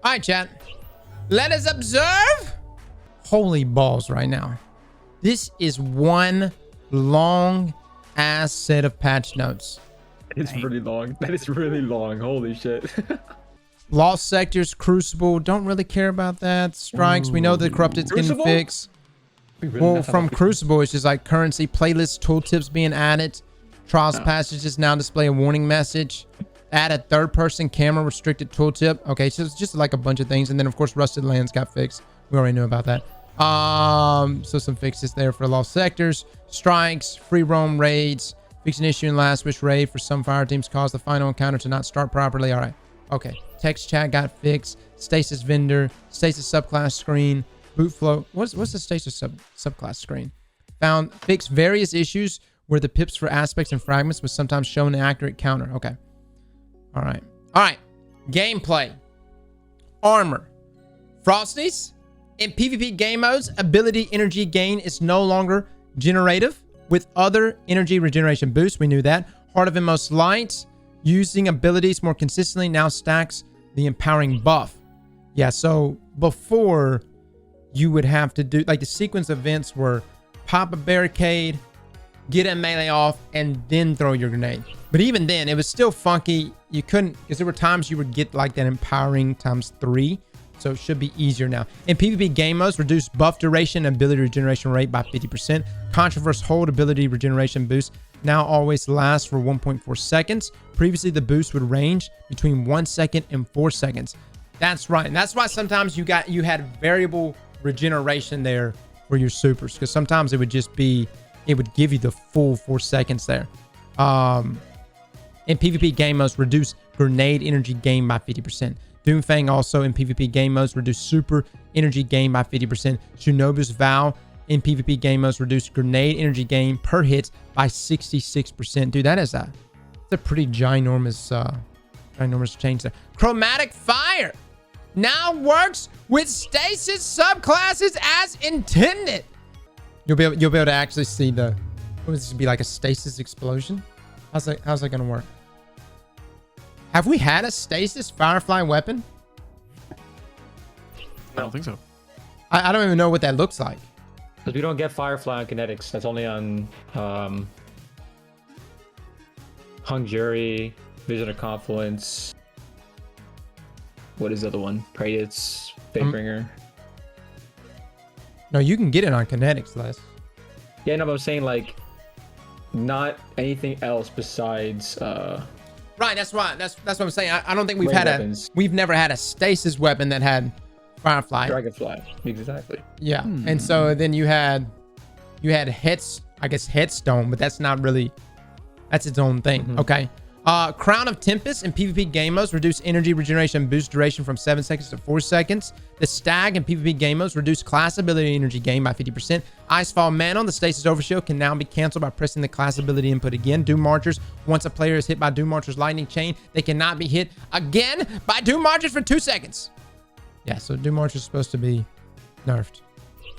All right, chat. Let us observe. Holy balls right now. This is one long ass set of patch notes. It's really long. That is really long. Holy shit. Lost sectors, Crucible. Don't really care about that. Strikes. We know the Corrupted's getting fixed. Well, from Crucible, it's just like currency, playlist, tooltips being added. Trials passages now display a warning message. Add a third-person camera restricted tooltip. Okay, so it's just like a bunch of things. And then, of course, Rusted Lands got fixed. We already knew about that. So some fixes there for lost sectors. Strikes, free roam raids. Fix an issue in Last Wish raid for some fire teams caused the final encounter to not start properly. All right. Okay. Text chat got fixed. Stasis vendor. Stasis subclass screen. Boot flow. What's the Stasis subclass screen? Fixed various issues where the pips for aspects and fragments was sometimes shown an accurate counter. Okay. All right. All right. Gameplay. Armor. Frosties. In PvP game modes, ability energy gain is no longer generative with other energy regeneration boosts. We knew that. Heart of Inmost Light. Using abilities more consistently now stacks the empowering buff. Yeah, so before you would have to do, like the sequence events were pop a barricade, get a melee off, and then throw your grenade. But even then, it was still funky. You couldn't, because there were times you would get like that empowering ×3. So it should be easier now. In PvP game modes, reduce buff duration and ability regeneration rate by 50%. Controverse hold ability regeneration boost now always lasts for 1.4 seconds. Previously, the boost would range between 1 second and 4 seconds. That's right. And that's why sometimes you had variable regeneration there for your supers. Because sometimes it would just be, it would give you the full 4 seconds there. In PvP game modes, reduce grenade energy gain by 50%. Doomfang also in PvP game modes reduce super energy gain by 50%. Shinobu's Vow in PvP game modes reduce grenade energy gain per hit by 66%. Dude, that is it's a pretty ginormous change there. Chromatic Fire now works with Stasis subclasses as intended. You'll be able to actually see the, what would this be, like a Stasis explosion? How's that gonna work? Have we had a Stasis Firefly weapon? I don't think so. I don't even know what that looks like. Because we don't get Firefly on Kinetics. That's only on Hung Jury, Vision of Confluence. What is the other one? Praetits, Fatebringer. No, you can get it on Kinetics, Les. Yeah, no, but I'm saying like not anything else besides Right, that's what I'm saying. I don't think we've never had a Stasis weapon that had Firefly. Dragonfly. Exactly. Yeah. And so then you had Headstone, but that's not really, that's its own thing. Okay. Crown of Tempest in PvP game modes reduce energy regeneration boost duration from 7 seconds to 4 seconds. The Stag in PvP game modes reduce class ability energy gain by 50%. Icefall Manon, the Stasis Overshield, can now be canceled by pressing the class ability input again. Doom Marchers, once a player is hit by Doom Marcher's lightning chain, they cannot be hit again by Doom Marchers for 2 seconds. Yeah, so Doom Marcher is supposed to be nerfed.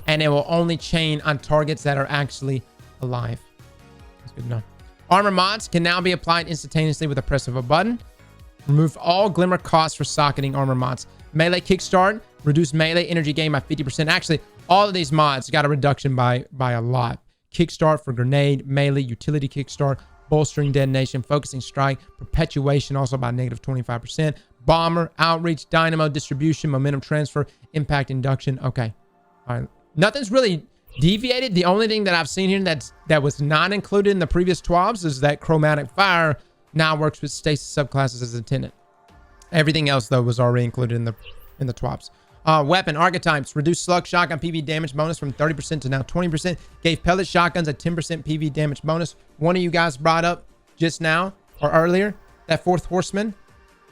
And it will only chain on targets that are actually alive. That's good to know. Armor mods can now be applied instantaneously with a press of a button. Remove all glimmer costs for socketing armor mods. Melee kickstart, reduce melee energy gain by 50%. Actually, all of these mods got a reduction by a lot. Kickstart for grenade, melee, utility kickstart, bolstering detonation, focusing strike, perpetuation also by -25%. Bomber, outreach, dynamo, distribution, momentum transfer, impact induction. Okay. All right. Nothing's really deviated. The only thing that I've seen here that was not included in the previous TWABs is that Chromatic Fire now works with Stasis subclasses as intended. Everything else though was already included in the TWABs. Weapon archetypes reduced slug shotgun PV damage bonus from 30% to now 20%. Gave pellet shotguns a 10% PV damage bonus. One of you guys brought up just now or earlier that Fourth Horseman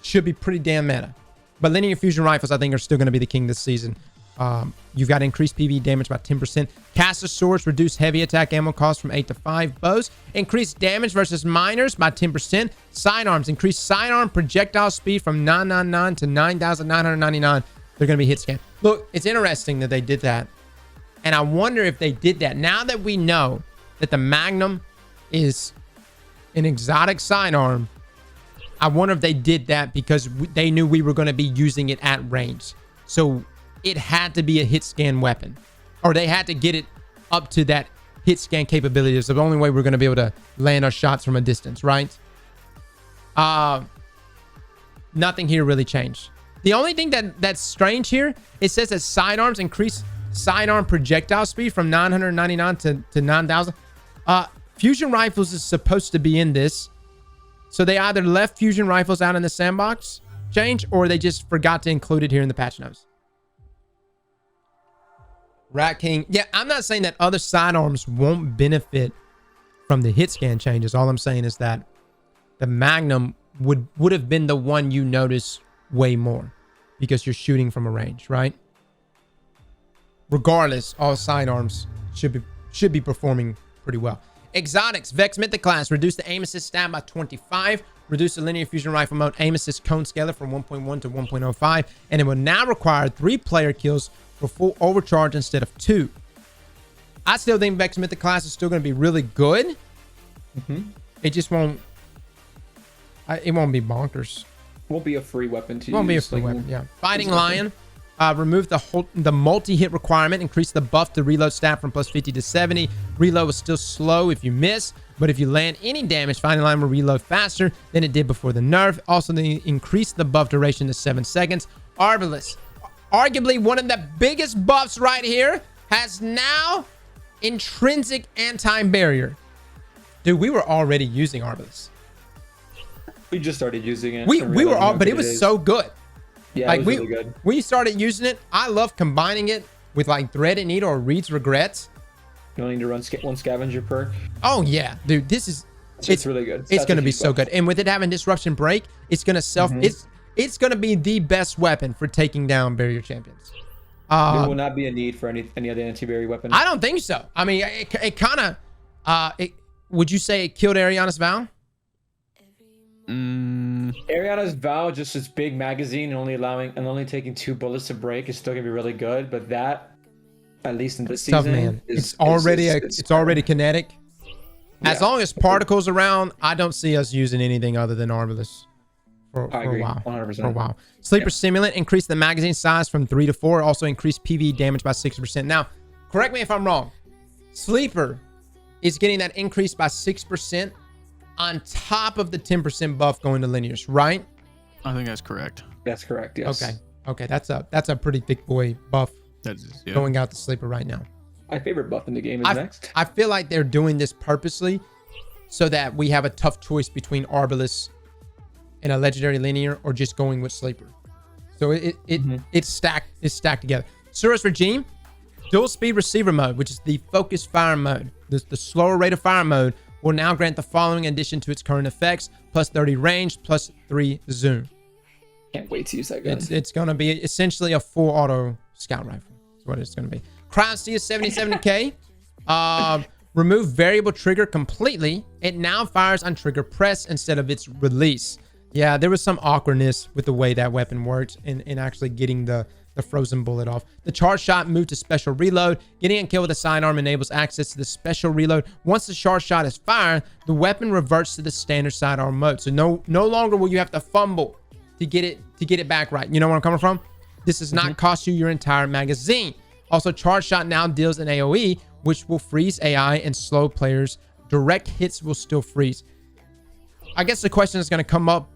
should be pretty damn meta. But linear fusion rifles I think are still going to be the king this season. You've got increased PV damage by 10%. Caster swords reduce heavy attack ammo cost from 8 to 5. Bows increase damage versus miners by 10%. Sidearms increase sidearm projectile speed from 999 to 9,999. They're going to be hit scan. Look, it's interesting that they did that. And I wonder if they did that now that we know that the Magnum is an exotic sidearm. I wonder if they did that because they knew we were going to be using it at range. So it had to be a hit scan weapon, or they had to get it up to that hit scan capability. It's the only way we're going to be able to land our shots from a distance, right? Nothing here really changed. The only thing that's strange here, it says that sidearms increase sidearm projectile speed from 999 to 9,000. Fusion rifles is supposed to be in this. So they either left fusion rifles out in the sandbox change, or they just forgot to include it here in the patch notes. Rat King. Yeah, I'm not saying that other sidearms won't benefit from the hit scan changes. All I'm saying is that the Magnum would have been the one you notice way more because you're shooting from a range, right? Regardless, all sidearms should be performing pretty well. Exotics. Vex Mythic class. Reduce the aim assist stat by 25. Reduce the linear fusion rifle mode aim assist cone scaler from 1.1 to 1.05. And it will now require 3 player kills for full overcharge instead of 2. I still think Vex Mythic class is still going to be really good. It just won't... it won't be bonkers. Won't be a free weapon to use. Won't be a free weapon, yeah. Fighting Lion. Remove the multi-hit requirement. Increase the buff to reload stat from plus 50 to 70. Reload is still slow if you miss, but if you land any damage, Fighting Lion will reload faster than it did before the nerf. Also, they increase the buff duration to 7 seconds. Arbalest, arguably one of the biggest buffs right here, has now intrinsic anti-barrier. Dude, we were already using Arbalest. We just started using it. We were all, but it was so good. Yeah, like it was really good. We started using it. I love combining it with like Threaded Needle or Reed's Regrets. You only need to run one scavenger perk. Oh yeah, dude, it's really good. It's gonna be so good. And with it having disruption break, it's gonna it's gonna be the best weapon for taking down barrier champions. There will not be a need for any other anti-barrier weapon. I don't think so. I mean, it kind of would you say it killed Ariana's Vow? Ariana's Vow, just its big magazine and only taking 2 bullets to break, is still gonna be really good. But that, at least in this season, tough, man. It's already kinetic. As long as Particle's around, I don't see us using anything other than Arbalest for a while. 100%. For a while. Sleeper Stimulant, increase the magazine size from 3 to 4. Also increase PvE damage by 6%. Now, correct me if I'm wrong. Sleeper is getting that increase by 6%. On top of the 10% buff going to linears, right? I think that's correct. That's correct, yes. Okay, that's a pretty thick boy buff Yeah. going out to Sleeper right now. My favorite buff in the game is next. I feel like they're doing this purposely so that we have a tough choice between Arbalest and a legendary linear, or just going with Sleeper. So it's stacked together. Surus Regime, dual speed receiver mode, which is the focus fire mode. The slower rate of fire mode will now grant the following addition to its current effects: plus 30 range, plus 3 zoom. Can't wait to use that gun. It's going to be essentially a full auto scout rifle. That's what it's going to be. Cryo is 77k. Remove variable trigger completely. It now fires on trigger press instead of its release. Yeah, there was some awkwardness with the way that weapon worked in actually getting the frozen bullet off. The charge shot moved to special reload. Getting a kill with a sidearm enables access to the special reload. Once the charge shot is fired, the weapon reverts to the standard sidearm mode. So no longer will you have to fumble to get it back right. You know where I'm coming from? This does not cost you your entire magazine. Also, charge shot now deals an AoE, which will freeze AI and slow players. Direct hits will still freeze. I guess the question is going to come up: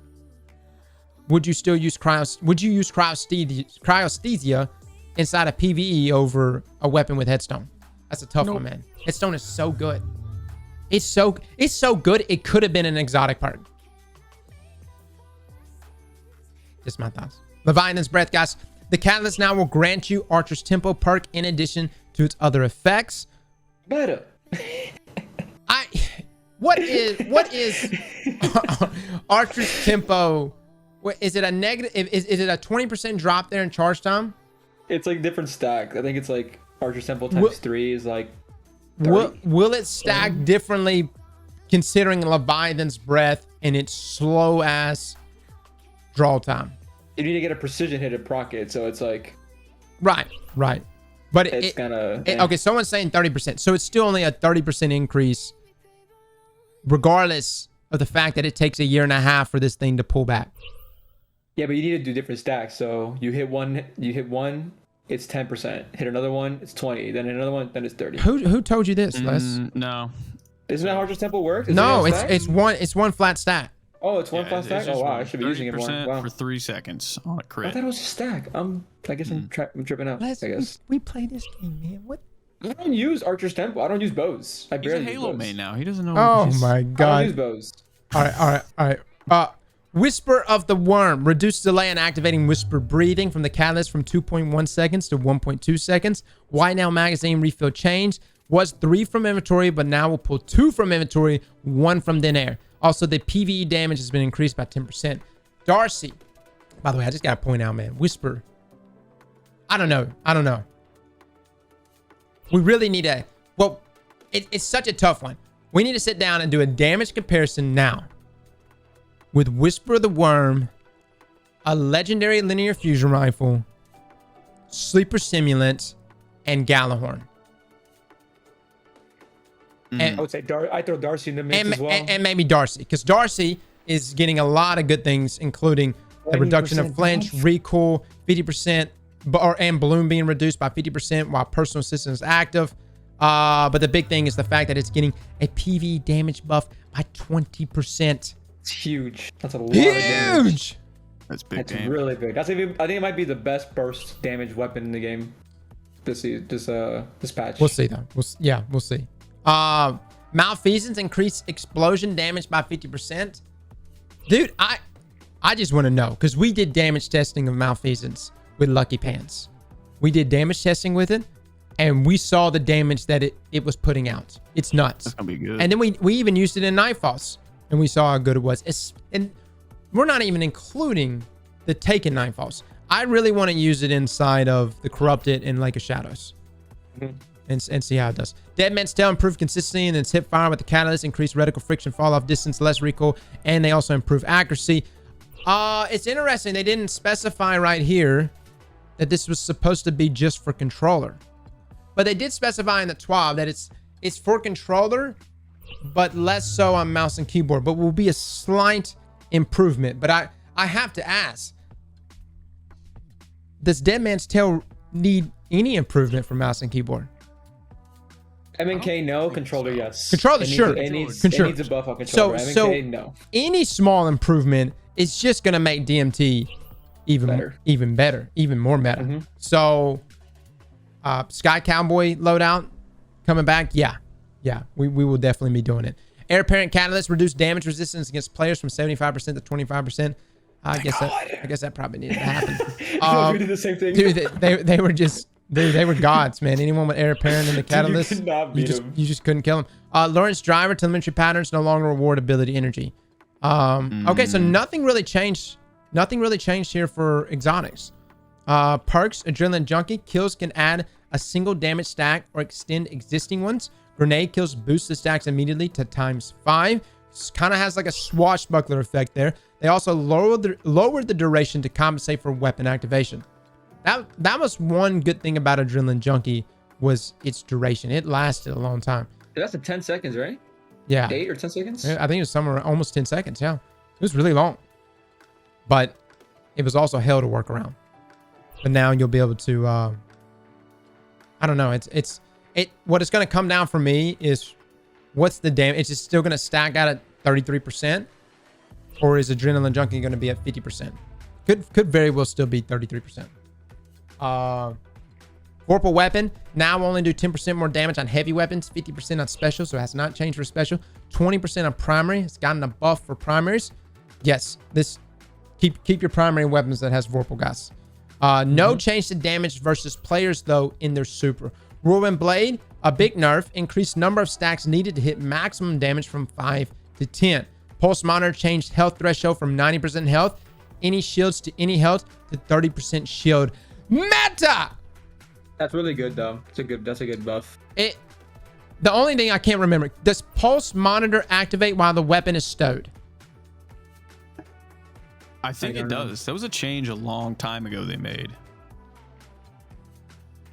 would you still use cryosthesia inside a PvE over a weapon with headstone? That's a tough one, man. Headstone is so good. It's so good. It could have been an exotic part. Just my thoughts. Leviathan's Breath, guys. The catalyst now will grant you Archer's Tempo perk in addition to its other effects. Better. What is Archer's Tempo? What, is it a negative? Is it a 20% drop there in charge time? It's like different stack. I think it's like Archer's Tempo times 3 is like 30. Will it stack differently considering Leviathan's Breath and its slow ass draw time? You need to get a precision hit at proc it, so it's like right. But it's gonna okay. Someone's saying 30%, so it's still only a 30% increase, regardless of the fact that it takes a year and a half for this thing to pull back. Yeah, but you need to do different stacks. So you hit one, it's 10%. Hit another one, it's 20. Then another one, then it's 30. Who told you this, Les? No. Isn't that how Archer's Temple works? No, it's one flat stack. Oh, it's one flat stack. Oh wow, I should be using it more. 30% Wow. for 3 seconds on a crit. I thought it was a stack. I guess I'm tripping out. Les, I guess we play this game, man. What? I don't use Archer's Temple. I don't use bows. I He's a barely use Halo bows. main now. He doesn't know. Oh he's- my I don't god. use bows. All right. Whisper of the Worm. Reduced delay in activating Whisper breathing from the catalyst from 2.1 seconds to 1.2 seconds. Why now magazine refill change. Was 3 from inventory, but now we'll pull 2 from inventory, 1 from thin air. Also, the PvE damage has been increased by 10%. Darcy. By the way, I just got to point out, man. Whisper. I don't know. We really need a... Well, it's such a tough one. We need to sit down and do a damage comparison now. With Whisper of the Worm, a legendary linear fusion rifle, Sleeper Simulant, and Galahorn. I would say I throw Darcy in the mix as well. And maybe Darcy, because Darcy is getting a lot of good things, including the reduction of flinch, recoil, 50%, and balloon being reduced by 50% while personal assistance is active. But the big thing is the fact that it's getting a PvE damage buff by 20%. It's huge. That's a lot of damage. Huge! That's big. That's game. really big. I think it might be the best burst damage weapon in the game. This patch. We'll see though. We'll see. Malfeasance increased explosion damage by 50%. Dude, I just want to know, because we did damage testing of Malfeasance with Lucky Pants. We did damage testing with it, and we saw the damage that it was putting out. It's nuts. That's gonna be good. And then we even used it in Nightfalls, and we saw how good it was. And we're not even including the Taken Nightfalls. I really want to use it inside of the Corrupted and Lake of Shadows. And see how it does. Dead Man's Tale improved consistency and its hip fire with the catalyst, increased reticle friction, fall off distance, less recoil, and they also improve accuracy. It's interesting. They didn't specify right here that this was supposed to be just for controller. But they did specify in the TWAB that it's for controller, but less so on mouse and keyboard, but will be a slight improvement. But I have to ask, does Dead Man's Tale need any improvement for mouse and keyboard? MNK, no. Controller, yes. Controller, sure. It needs Controller. a buff on controller. MNK, no. Any small improvement is just going to make DMT even better, even more meta. So, Sky Cowboy loadout coming back. Yeah, we will definitely be doing it. Air Parent Catalyst reduced damage resistance against players from 75% to 25%. I guess that probably needed to happen. We did the same thing. Dude, they were just... they were gods, man. Anyone with Air Apparent in the Catalyst, you could not beat you just couldn't kill him. Lawrence Driver, telemetry patterns no longer reward ability energy. Okay, so nothing really changed. Nothing really changed here for exotics. Perks, Adrenaline Junkie, kills can add a single damage stack or extend existing ones. Grenade kills boost the stacks immediately to ×5. Kind of has like a swashbuckler effect there. They also lowered the duration to compensate for weapon activation. That was one good thing about Adrenaline Junkie was its duration. It lasted a long time. That's a 10 seconds, right? Yeah. 8 or 10 seconds? I think it was somewhere almost 10 seconds. Yeah. It was really long. But it was also hell to work around. But now you'll be able to I don't know. What it's going to come down for me is what's the damage? It's just still going to stack out at 33%, or is Adrenaline Junkie going to be at 50%? Could very well still be 33%. Vorpal Weapon now only do 10% more damage on heavy weapons, 50% on special, so it has not changed for special. 20% on primary. It's gotten a buff for primaries. Yes, this keep your primary weapons that has Vorpal gas. No change to damage versus players though in their super. Whirlwind Blade, a big nerf, increased number of stacks needed to hit maximum damage from 5 to 10. Pulse Monitor changed health threshold from 90% health, any shields to any health, to 30% shield. Meta! That's really good though. That's a good buff. The only thing I can't remember, does Pulse Monitor activate while the weapon is stowed? I think it does. That was a change a long time ago they made.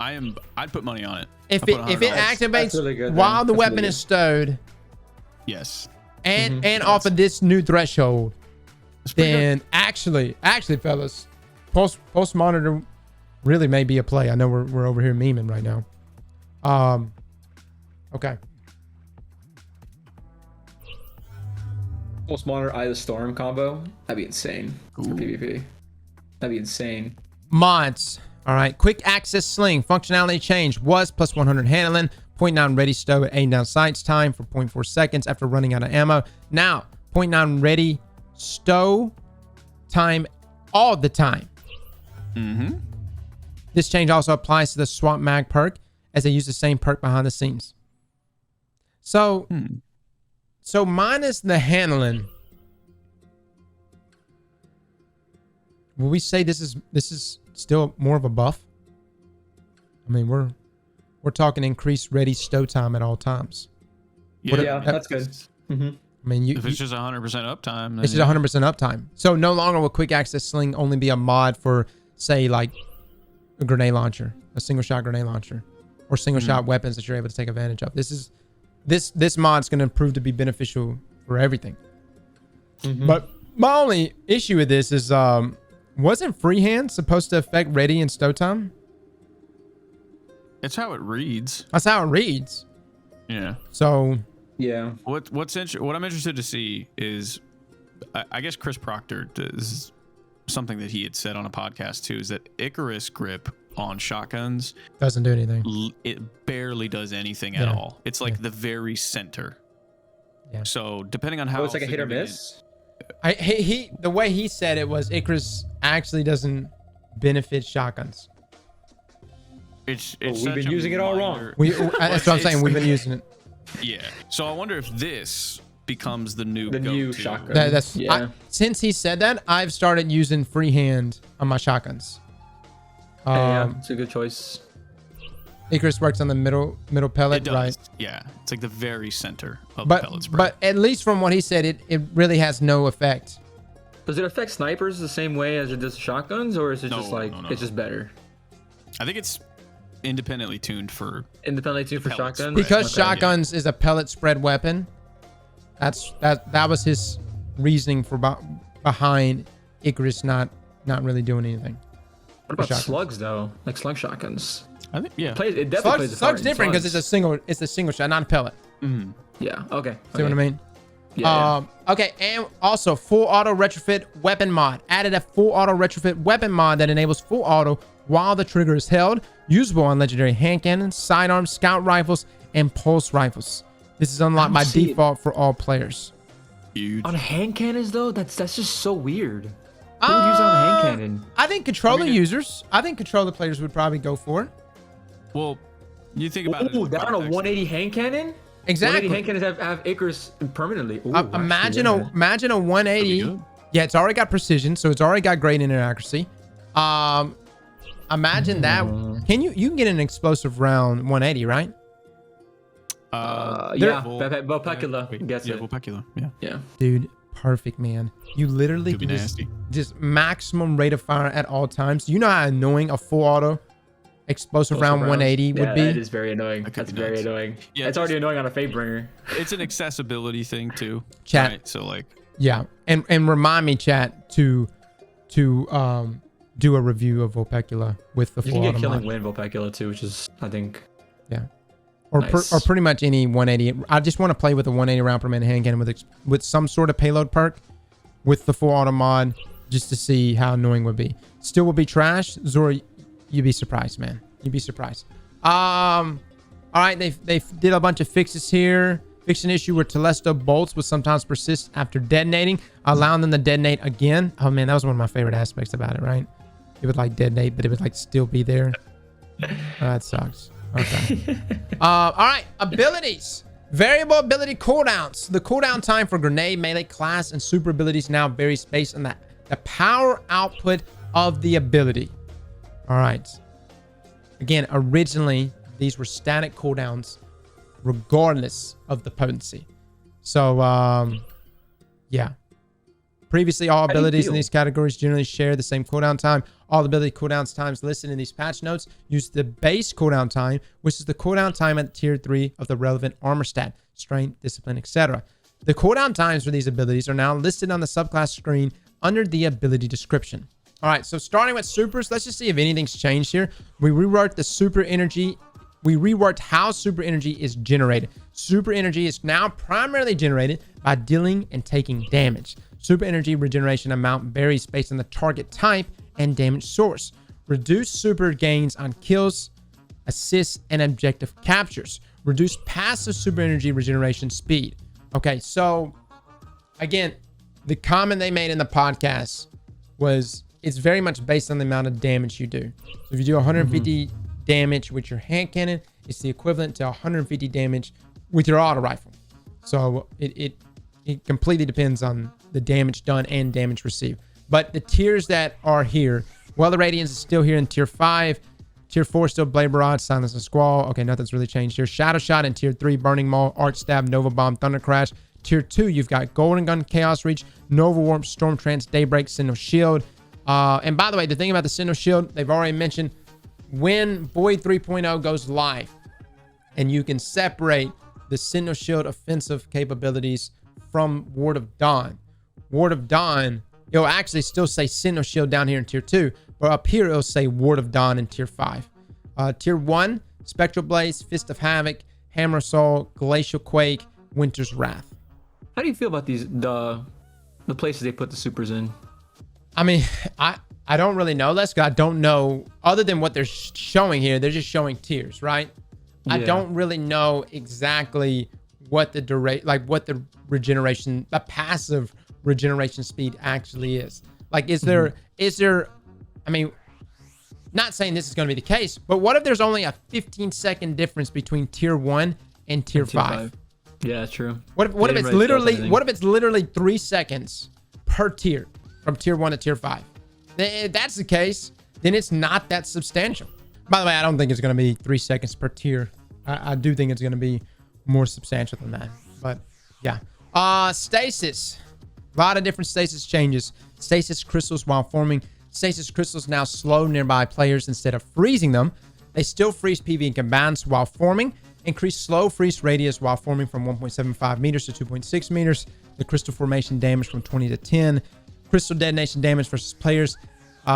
I'd put money on it. If it activates really good, while the that's weapon really is stowed, yes, and off of this new threshold, then actually, fellas, pulse monitor really may be a play. I know we're over here memeing right now. Okay. Pulse monitor, Eye of the Storm combo. That'd be insane for PvP. That'd be insane. Mods. All right. Quick access sling. Functionality change was plus 100 handling. 0.9 ready stow at aim down sights time for 0.4 seconds after running out of ammo. Now, 0.9 ready stow time all the time. This change also applies to the swap mag perk, as they use the same perk behind the scenes. So minus the handling, will we say this is still more of a buff? I mean, we're talking increased ready stow time at all times. Yeah, that's good. I mean, if it's just 100% uptime, then it's just 100% uptime. So no longer will quick access sling only be a mod for, say, like a grenade launcher, a single shot grenade launcher, or single shot weapons that you're able to take advantage of. This mod's going to prove to be beneficial for everything. But my only issue with this is, wasn't freehand supposed to affect ready and stow time? it's how it reads. That's how it reads. Yeah. So yeah. What I'm interested to see is, I guess Chris Proctor does something that he had said on a podcast too, is that Icarus grip on shotguns doesn't do anything. It barely does anything at all. It's like the very center. Yeah. So depending on how it's like a hit or miss. The way he said it was Icarus actually doesn't benefit shotguns. It's we've been using it all wrong. That's what I'm saying. We've been using it. Yeah. So I wonder if this becomes the new shotgun. Since he said that, I've started using freehand on my shotguns. Yeah, it's a good choice. Icarus works on the middle pellet, right? Yeah, it's like the very center of the pellet spray. But at least from what he said, it really has no effect. Does it affect snipers the same way as it does shotguns, or is it it's just better? I think it's independently tuned for shotguns, because shotguns is a pellet spread weapon. That was his reasoning for behind Icarus not really doing anything. What about slugs though? Like slug shotguns? I think it definitely plays a part. Slug's different because it's a single shot, not a pellet. Mm-hmm. Yeah. Okay. See what I mean? Yeah. Okay, and also full auto retrofit weapon mod. Added a full auto retrofit weapon mod that enables full auto while the trigger is held. Usable on legendary hand cannons, sidearms, scout rifles, and pulse rifles. This is unlocked by default for all players. Huge. On hand cannons though, that's just so weird. Who would use it on a hand cannon? I think controller users. I think controller players would probably go for it. Well, you think about it. Ooh, that on a 180 hand cannon? Exactly. 180 hand cannons have Icarus permanently. Ooh, imagine a 180. Yeah, it's already got precision, so it's already got great inner accuracy. Imagine that. You can get an explosive round 180, right? Vulpecula gets it. Vulpecula. Yeah. Dude, perfect, man. You literally could be nasty. Just maximum rate of fire at all times. You know how annoying a full auto explosive round 180 would be? That is very annoying. That's very annoying. Yeah, it's already annoying on a Fatebringer. It's an accessibility thing too. Chat. Right? So like. Yeah, and remind me, chat, to do a review of Vulpecula with the full auto. You can get Killing Wind Vulpecula too, which is I think. Yeah. Or pretty much any 180. I just want to play with a 180 round per minute hand cannon with some sort of payload perk with the full auto mod, just to see how annoying it would be. Still would be trash. Zora, you'd be surprised, man. You'd be surprised. All right, they did a bunch of fixes here. Fixed an issue where Telesto bolts would sometimes persist after detonating, allowing them to detonate again. Oh man, that was one of my favorite aspects about it, right? It would like detonate, but it would like still be there. That sucks. Okay. All right, abilities. Variable ability cooldowns. The cooldown time for grenade, melee, class, and super abilities now varies based on the power output of the ability. All right. Again, originally, these were static cooldowns regardless of the potency. So, yeah. Previously, all abilities in these categories generally share the same cooldown time. All ability cooldown times listed in these patch notes use the base cooldown time, which is the cooldown time at tier 3 of the relevant armor stat, strength, discipline, etc. The cooldown times for these abilities are now listed on the subclass screen under the ability description. All right, so starting with supers, let's just see if anything's changed here. We reworked the super energy. We reworked how super energy is generated. Super energy is now primarily generated by dealing and taking damage. Super energy regeneration amount varies based on the target type and damage source. Reduce super gains on kills, assists, and objective captures. Reduce passive super energy regeneration speed. Okay, so again, the comment they made in the podcast was it's very much based on the amount of damage you do. So if you do 150 damage with your hand cannon, it's the equivalent to 150 damage with your auto rifle. So it completely depends on the damage done and damage received. But the tiers that are here, Well of Radiance is still here in tier 5. Tier 4 still Blade Barrage, Silence and Squall. Okay, nothing's really changed here. Shadow Shot in tier 3, Burning Maul, Arc Stab, Nova Bomb, Thunder Crash. Tier 2, you've got Golden Gun, Chaos Reach, Nova Warp, Storm Trance, Daybreak, Sentinel Shield. And by the way, the thing about the Sentinel Shield, they've already mentioned, when Void 3.0 goes live, and you can separate the Sentinel Shield offensive capabilities from Ward of Dawn. Ward of Dawn, it'll actually still say Sentinel Shield down here in tier 2, but up here it'll say Ward of Dawn in tier 5. Tier 1, Spectral Blaze, Fist of Havoc, Hammer Soul, Glacial Quake, Winter's Wrath. How do you feel about the places they put the supers in? I mean, I don't really know, Leska. I don't know, other than what they're showing here, they're just showing tiers, right? Yeah. I don't really know exactly what the regeneration, the passive regeneration speed actually is. Like, is there, I mean, not saying this is going to be the case, but what if there's only a 15-second difference between tier 1 and tier 5? Yeah, true. What if it's literally 3 seconds per tier from tier 1 to tier 5? If that's the case, then it's not that substantial. By the way, I don't think it's going to be 3 seconds per tier. I do think it's going to be more substantial than that. But yeah. Stasis. A lot of different stasis changes. Stasis crystals while forming. Stasis crystals now slow nearby players instead of freezing them. They still freeze PV and combatants while forming. Increase slow freeze radius while forming from 1.75 meters to 2.6 meters. The crystal formation damage from 20 to 10. Crystal detonation damage versus players they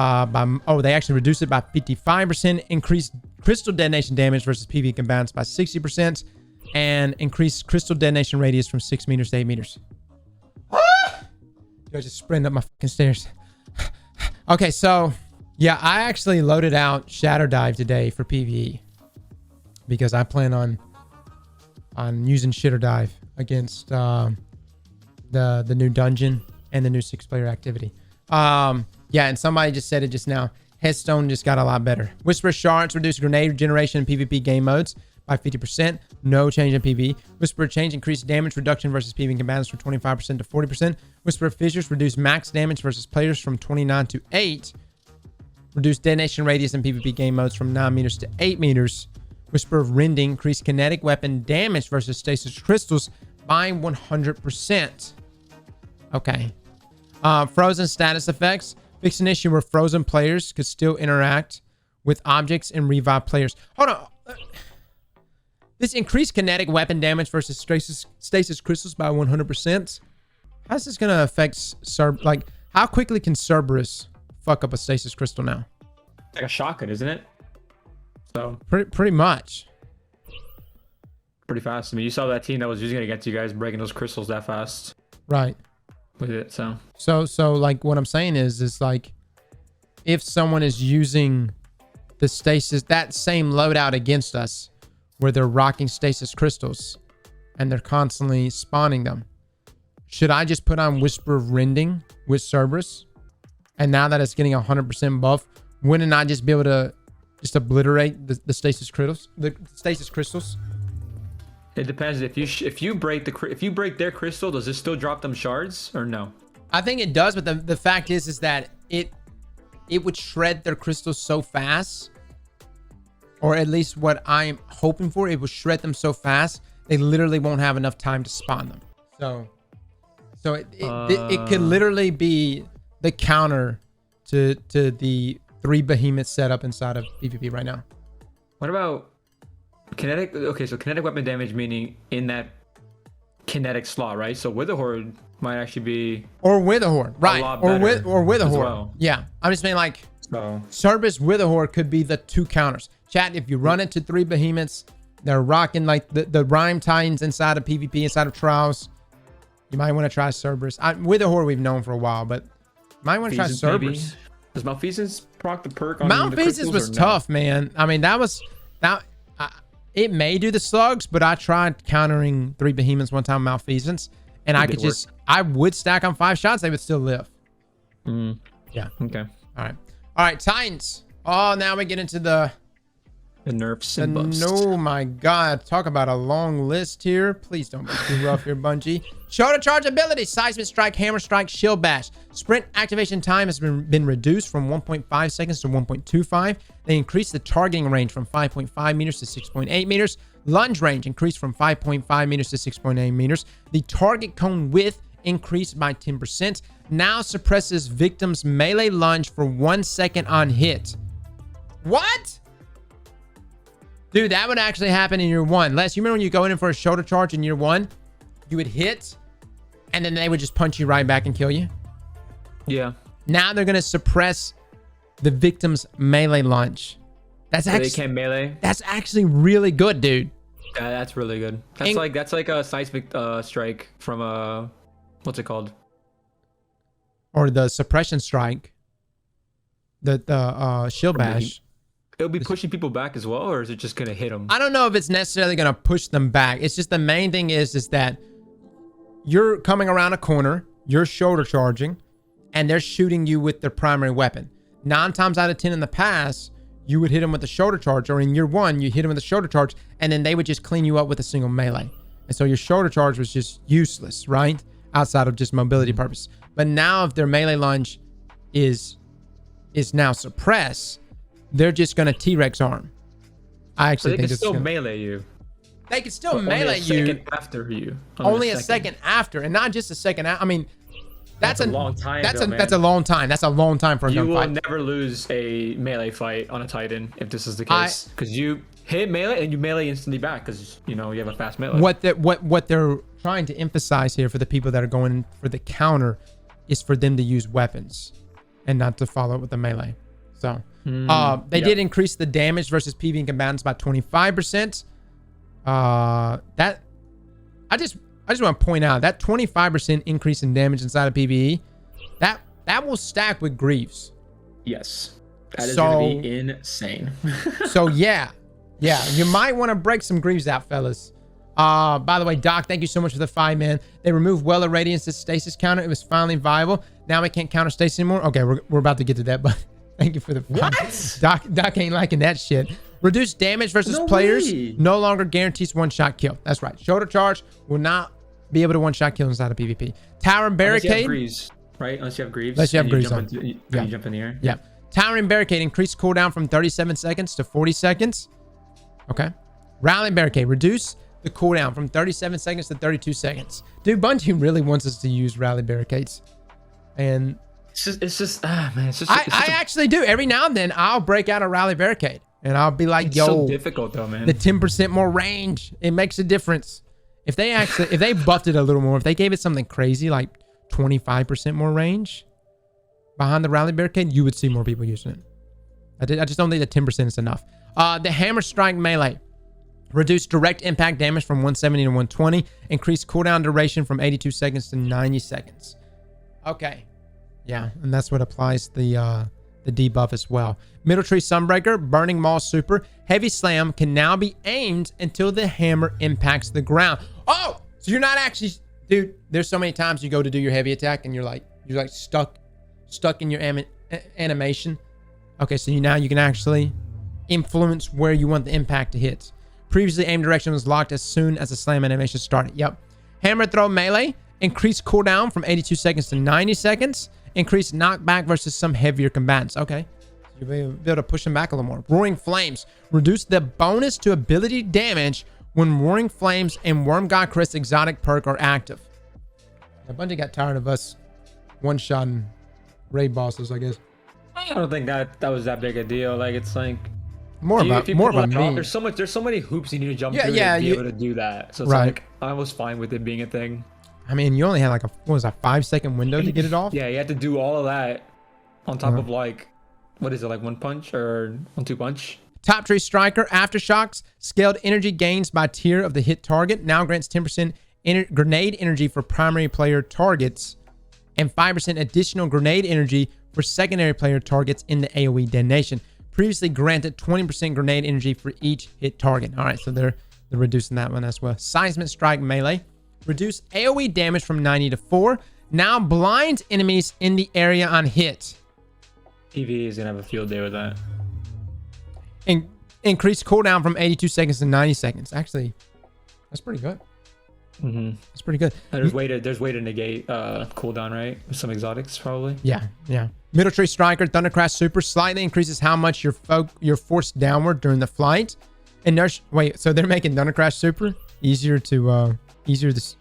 actually reduced it by 55%. Increased crystal detonation damage versus PV combatants by 60%. And increased crystal detonation radius from 6 meters to 8 meters. I just sprinted up my fucking stairs. Okay, so yeah, I actually loaded out Shadow Dive today for PvE because I plan on using Shadow Dive against the new dungeon and the new 6-player activity. Yeah, and somebody just said it just now. Headstone just got a lot better. Whisper Shards reduce grenade generation in PvP game modes by 50%. No change in PvE. Whisper Change increased damage reduction versus PvE combatants from 25% to 40%. Whisper Fissures reduce max damage versus players from 29 to 8. Reduce detonation radius in PvP game modes from 9 meters to 8 meters. Whisper of Rending increased kinetic weapon damage versus stasis crystals by 100%. Okay. Frozen status effects. Fix an issue where frozen players could still interact with objects and revive players. Hold on. This increased kinetic weapon damage versus stasis crystals by 100%. How's this going to affect how quickly can Cerberus fuck up a stasis crystal now? Like a shotgun, isn't it? So pretty much. Pretty fast. I mean, you saw that team that was using it against you guys breaking those crystals that fast. Right. With it, so like what I'm saying is like if someone is using the stasis, that same loadout against us where they're rocking stasis crystals and they're constantly spawning them, should I just put on Whisper of Rending with Cerberus? And now that it's getting 100% buff, wouldn't I just be able to just obliterate the stasis crystals? The stasis crystals? It depends. If you break their crystal, does it still drop them shards or no? I think it does, but the fact is that it would shred their crystals so fast, or at least what I'm hoping for, it would shred them so fast they literally won't have enough time to spawn them. So it could literally be the counter to the 3 behemoth setup inside of PvP right now. What about kinetic? Okay, so kinetic weapon damage, meaning in that kinetic slot, right? So with a horde might actually be or with a horde, right? lot Or with better a horde. well. Yeah, I'm just saying like so. Cerberus with a horde could be the 2 counters. Chat, if you run into 3 behemoths, they're rocking like the Rhyme Titans inside of PvP, inside of Trials. You might want to try Cerberus. With a horde we've known for a while, but you might want to try Cerberus. Maybe. Does Malfeasance proc the perk on Malfeasance was tough, man. I mean, it may do the slugs, but I tried countering 3 behemoths one time Malfeasance, and I would stack on 5 shots, they would still live. Yeah. Okay. All right, Titans. Oh, now we get into the nerfs and buffs. Oh my god, talk about a long list here. Please don't be too rough here, Bungie. Shoulder charge ability: Seismic Strike, Hammer Strike, Shield Bash. Sprint activation time has been reduced from 1.5 seconds to 1.25. They increased the targeting range from 5.5 meters to 6.8 meters. Lunge range increased from 5.5 meters to 6.8 meters. The target cone width increased by 10%. Now suppresses victims' melee lunge for 1 second on hit. What? Dude, that would actually happen in year 1. Les, you remember when you go in for a shoulder charge in year 1? You would hit, and then they would just punch you right back and kill you? Yeah. Now they're going to suppress the victim's melee lunge. That's actually... They can't melee? That's actually really good, dude. Yeah, that's really good. That's like a seismic strike from what's it called? Or the suppression strike. The shield bash. It'll be pushing people back as well, or is it just gonna hit them? I don't know if it's necessarily gonna push them back. It's just the main thing is that you're coming around a corner, you're shoulder charging, and they're shooting you with their primary weapon. 9 times out of 10 in the past, you would hit them with a shoulder charge, or in year 1, you hit them with a shoulder charge, and then they would just clean you up with a single melee. And so your shoulder charge was just useless, right? Outside of just mobility purpose. But now if their melee lunge is now suppressed, they're just gonna T-Rex arm. I actually think they can still melee you. They can still melee you. Only a second after you. Only a second after, and not just a second. I mean, that's a long time. That's a long time. That's a long time for a gunfight. You will never lose a melee fight on a Titan if this is the case, because you hit melee and you melee instantly back because you have a fast melee. What they're trying to emphasize here for the people that are going for the counter is for them to use weapons and not to follow it with the melee. So they did increase the damage versus PvE combatants by 25%. That I just want to point out that 25% increase in damage inside of PvE, that will stack with Greaves. Yes, that is gonna be insane. So yeah, you might want to break some Greaves out, fellas. By the way, Doc, thank you so much for the 5, man. They removed Well of Radiance's stasis counter. It was finally viable. Now we can't counter stasis anymore. Okay, we're about to get to that, but thank you for the 5. Doc ain't liking that shit. Reduced damage versus players no longer guarantees 1-shot kill. That's right. Shoulder charge will not be able to 1-shot kill inside of PvP. Towering Barricade. Unless you have Greaves, right? Unless you have Greaves. Unless you have Greaves on. You jump in the air. Yeah. Towering Barricade increased cooldown from 37 seconds to 40 seconds. Okay. Rallying Barricade. Reduce the cooldown from 37 seconds to 32 seconds. Dude, Bungie really wants us to use Rally Barricades. And I actually do. Every now and then, I'll break out a Rally Barricade. And I'll be like, it's yo, so difficult though, man. The 10% more range, it makes a difference. If they buffed it a little more, if they gave it something crazy like 25% more range behind the Rally Barricade, you would see more people using it. I just don't think that 10% is enough. The Hammer Strike Melee. Reduce direct impact damage from 170 to 120. Increase cooldown duration from 82 seconds to 90 seconds. Okay. Yeah, and that's what applies the debuff as well. Middle Tree Sunbreaker, Burning Maul Super. Heavy Slam can now be aimed until the hammer impacts the ground. Oh! So you're not actually... Dude, there's so many times you go to do your heavy attack and you're like stuck in your animation. Okay, so now you can actually influence where you want the impact to hit. Previously, aim direction was locked as soon as the slam animation started. Yep. Hammer Throw Melee. Increased cooldown from 82 seconds to 90 seconds. Increased knockback versus some heavier combatants. Okay. You'll be able to push them back a little more. Roaring Flames. Reduce the bonus to ability damage when Roaring Flames and Worm God Chris exotic perk are active. A Bungie got tired of us one-shotting raid bosses, I guess. I don't think that was that big a deal. Like, it's like... more If you about pull that off, me. there's so many hoops you need to jump Yeah, through yeah, to be you- able to do that. So it's Right. like I was fine with it being a thing. I mean, you only had like a, what was that, 5-second window to get it off? Yeah, you had to do all of that on top of like, what is it, like 1 punch or 1-2 punch? Top Tree Striker, Aftershocks, scaled energy gains by tier of the hit target. Now grants 10% grenade energy for primary player targets and 5% additional grenade energy for secondary player targets in the AoE detonation. Previously granted 20% grenade energy for each hit target. All right, so they're reducing that one as well. Seismic Strike Melee. Reduce AoE damage from 90 to 4. Now blinds enemies in the area on hit. Ivie is going to have a field day with that. Increase cooldown from 82 seconds to 90 seconds. Actually, that's pretty good. That's pretty good. There's way to negate cooldown, right? With some exotics, probably. Yeah. Middle Tree Striker, Thundercrash Super slightly increases how much you're forced downward during the flight. And wait, so they're making Thundercrash Super easier to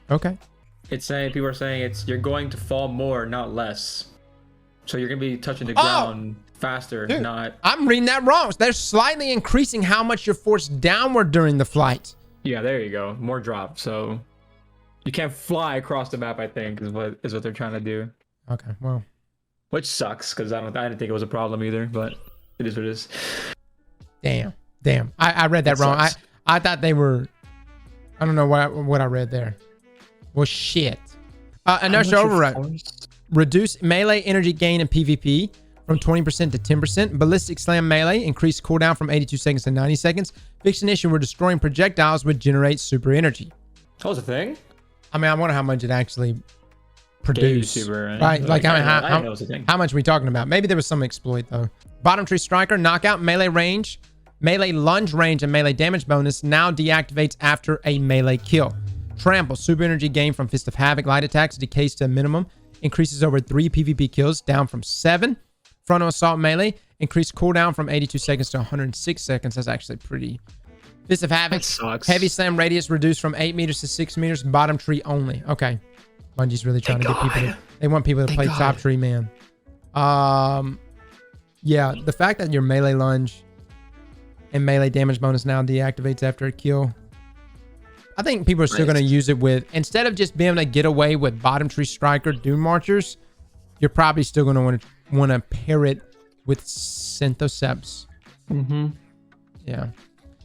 okay. It's saying, people are saying you're going to fall more, not less. So you're gonna be touching the ground faster, Dude, not. I'm reading that wrong. They're slightly increasing how much you're forced downward during the flight. Yeah, there you go. More drop. So you can't fly across the map, I think, is what they're trying to do. Okay, well. Which sucks, because I didn't think it was a problem either, but it is what it is. Damn. I read that wrong. Sucks. I thought they were. I don't know what I read there. Well, shit. Inertia Override. Reduce melee energy gain in PvP from 20% to 10%. Ballistic Slam Melee. Increase cooldown from 82 seconds to 90 seconds. Fixed an issue where destroying projectiles would generate super energy. That was a thing? I mean, I wonder how much it actually produced. Super, right? Like, I mean, I didn't know it was a thing. how much are we talking about? Maybe there was some exploit, though. Bottom Tree Striker. Knockout melee range. Melee lunge range and melee damage bonus now deactivates after a melee kill. Trample. Super energy gain from Fist of Havoc light attacks decays to a minimum. Increases over 3 PvP kills, down from 7. Frontal Assault Melee. Increased cooldown from 82 seconds to 106 seconds. That's actually pretty. Fist of Havoc. That sucks. Heavy Slam radius reduced from 8 meters to 6 meters. Bottom Tree only. Okay. Bungie's really trying to get people to, they want people to play Top Tree, man. Yeah, the fact that your melee lunge and melee damage bonus now deactivates after a kill. I think people are still going to use it with, instead of just being able to get away with Bottom Tree Striker Doom Marchers, you're probably still going to want to pair it with Synthoceps. Yeah.